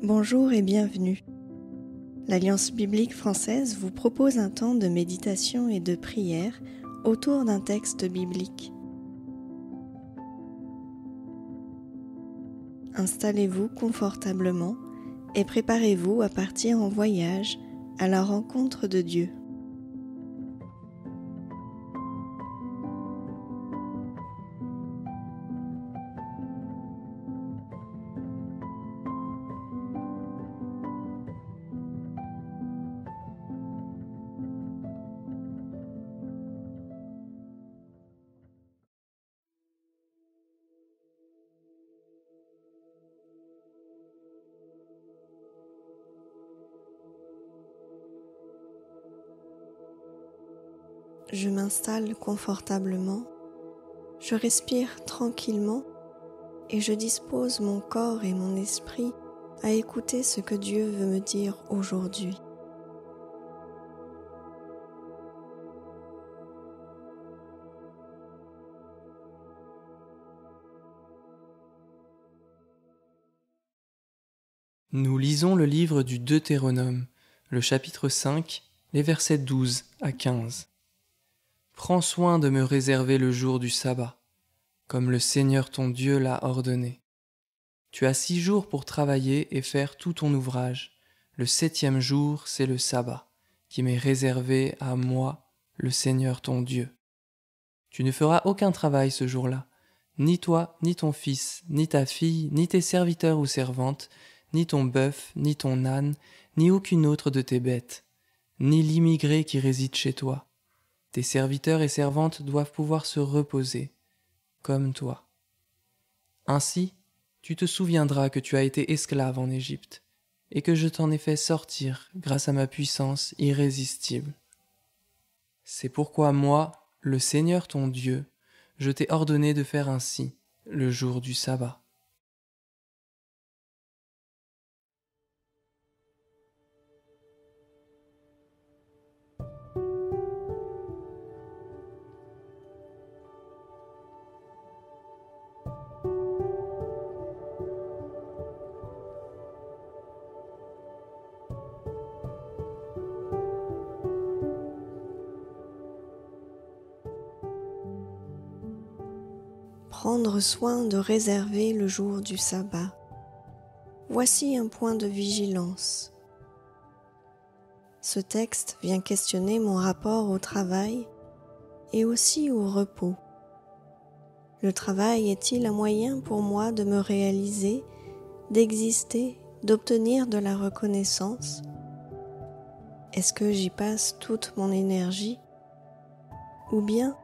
Bonjour et bienvenue. L'Alliance biblique française vous propose un temps de méditation et de prière autour d'un texte biblique. Installez-vous confortablement et préparez-vous à partir en voyage à la rencontre de Dieu. Je m'installe confortablement, je respire tranquillement et je dispose mon corps et mon esprit à écouter ce que Dieu veut me dire aujourd'hui. Nous lisons le livre du Deutéronome, le chapitre 5, les versets 12 à 15. Prends soin de me réserver le jour du sabbat, comme le Seigneur ton Dieu l'a ordonné. Tu as 6 jours pour travailler et faire tout ton ouvrage. Le 7e jour, c'est le sabbat, qui m'est réservé à moi, le Seigneur ton Dieu. Tu ne feras aucun travail ce jour-là, ni toi, ni ton fils, ni ta fille, ni tes serviteurs ou servantes, ni ton bœuf, ni ton âne, ni aucune autre de tes bêtes, ni l'immigré qui réside chez toi. Tes serviteurs et servantes doivent pouvoir se reposer, comme toi. Ainsi, tu te souviendras que tu as été esclave en Égypte, et que je t'en ai fait sortir grâce à ma puissance irrésistible. C'est pourquoi moi, le Seigneur ton Dieu, je t'ai ordonné de faire ainsi le jour du sabbat. Prendre soin de réserver le jour du sabbat. Voici un point de vigilance. Ce texte vient questionner mon rapport au travail et aussi au repos. Le travail est-il un moyen pour moi de me réaliser, d'exister, d'obtenir de la reconnaissance? Est-ce que j'y passe toute mon énergie? Ou bien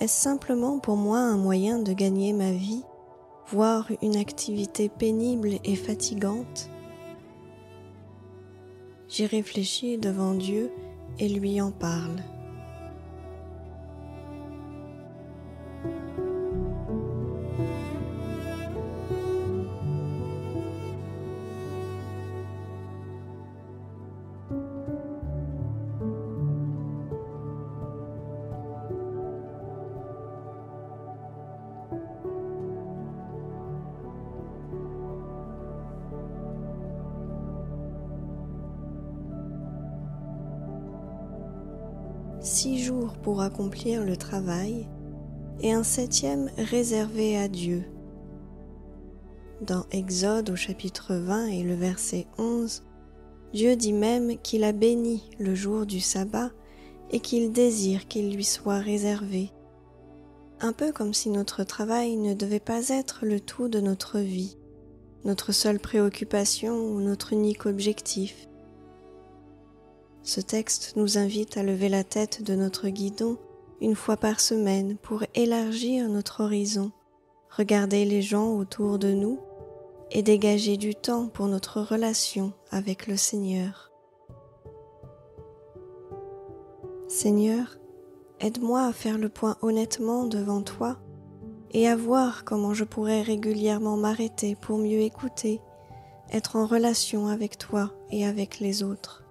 est-ce simplement pour moi un moyen de gagner ma vie, voire une activité pénible et fatigante? J'y réfléchis devant Dieu et lui en parle. Six jours pour accomplir le travail et un 7e réservé à Dieu. Dans Exode au chapitre 20 et le verset 11, Dieu dit même qu'il a béni le jour du sabbat et qu'il désire qu'il lui soit réservé. Un peu comme si notre travail ne devait pas être le tout de notre vie, notre seule préoccupation ou notre unique objectif. Ce texte nous invite à lever la tête de notre guidon une fois par semaine pour élargir notre horizon, regarder les gens autour de nous et dégager du temps pour notre relation avec le Seigneur. Seigneur, aide-moi à faire le point honnêtement devant toi et à voir comment je pourrais régulièrement m'arrêter pour mieux écouter, être en relation avec toi et avec les autres.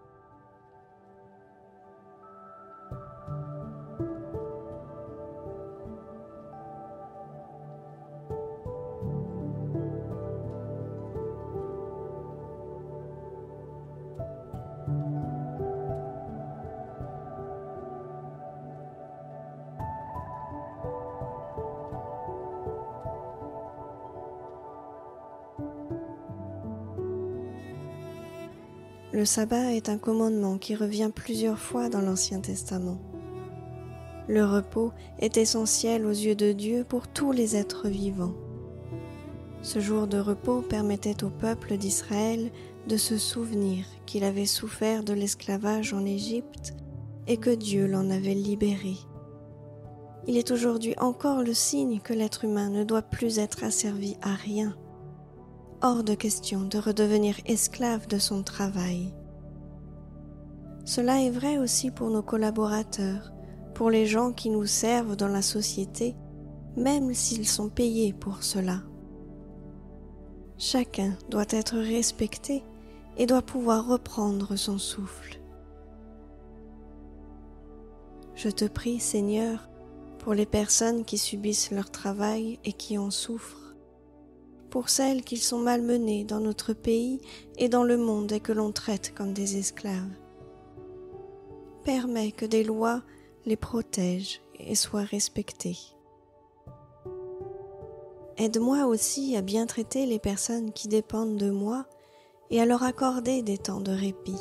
le sabbat est un commandement qui revient plusieurs fois dans l'Ancien Testament. Le repos est essentiel aux yeux de Dieu pour tous les êtres vivants. Ce jour de repos permettait au peuple d'Israël de se souvenir qu'il avait souffert de l'esclavage en Égypte et que Dieu l'en avait libéré. Il est aujourd'hui encore le signe que l'être humain ne doit plus être asservi à rien. Hors de question de redevenir esclave de son travail. Cela est vrai aussi pour nos collaborateurs, pour les gens qui nous servent dans la société, même s'ils sont payés pour cela. Chacun doit être respecté et doit pouvoir reprendre son souffle. Je te prie, Seigneur, pour les personnes qui subissent leur travail et qui en souffrent, pour celles qui sont malmenées dans notre pays et dans le monde et que l'on traite comme des esclaves. Permets que des lois les protègent et soient respectées. Aide-moi aussi à bien traiter les personnes qui dépendent de moi et à leur accorder des temps de répit.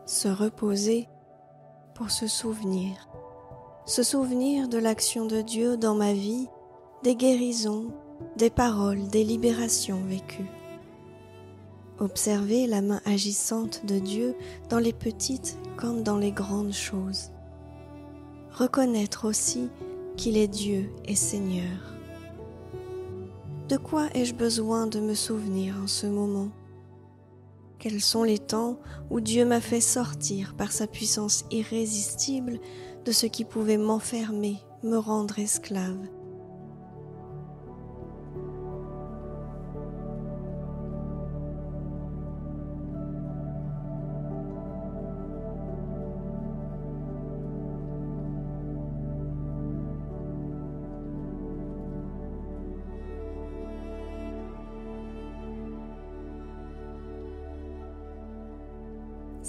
Se reposer pour se souvenir de l'action de Dieu dans ma vie, des guérisons, des paroles, des libérations vécues. Observer la main agissante de Dieu dans les petites comme dans les grandes choses. Reconnaître aussi qu'il est Dieu et Seigneur. De quoi ai-je besoin de me souvenir en ce moment ? Quels sont les temps où Dieu m'a fait sortir par sa puissance irrésistible de ce qui pouvait m'enfermer, me rendre esclave.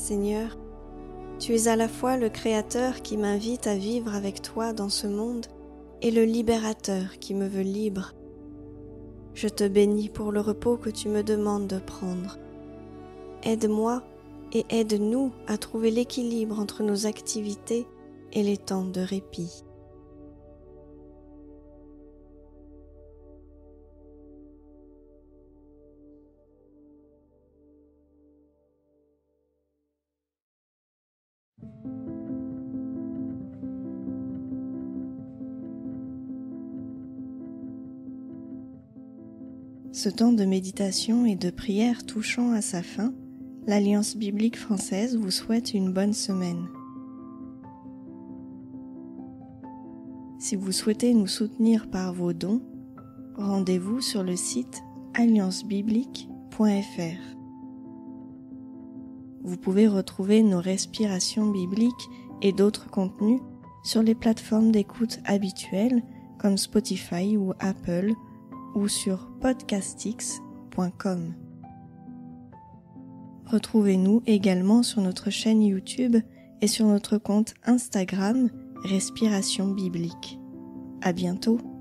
Seigneur, tu es à la fois le Créateur qui m'invite à vivre avec toi dans ce monde et le Libérateur qui me veut libre. Je te bénis pour le repos que tu me demandes de prendre. Aide-moi et aide-nous à trouver l'équilibre entre nos activités et les temps de répit. Ce temps de méditation et de prière touchant à sa fin, l'Alliance biblique française vous souhaite une bonne semaine. Si vous souhaitez nous soutenir par vos dons, rendez-vous sur le site alliancebiblique.fr. Vous pouvez retrouver nos respirations bibliques et d'autres contenus sur les plateformes d'écoute habituelles comme Spotify ou Apple ou sur podcastix.com. Retrouvez-nous également sur notre chaîne YouTube et sur notre compte Instagram Respiration Biblique. À bientôt.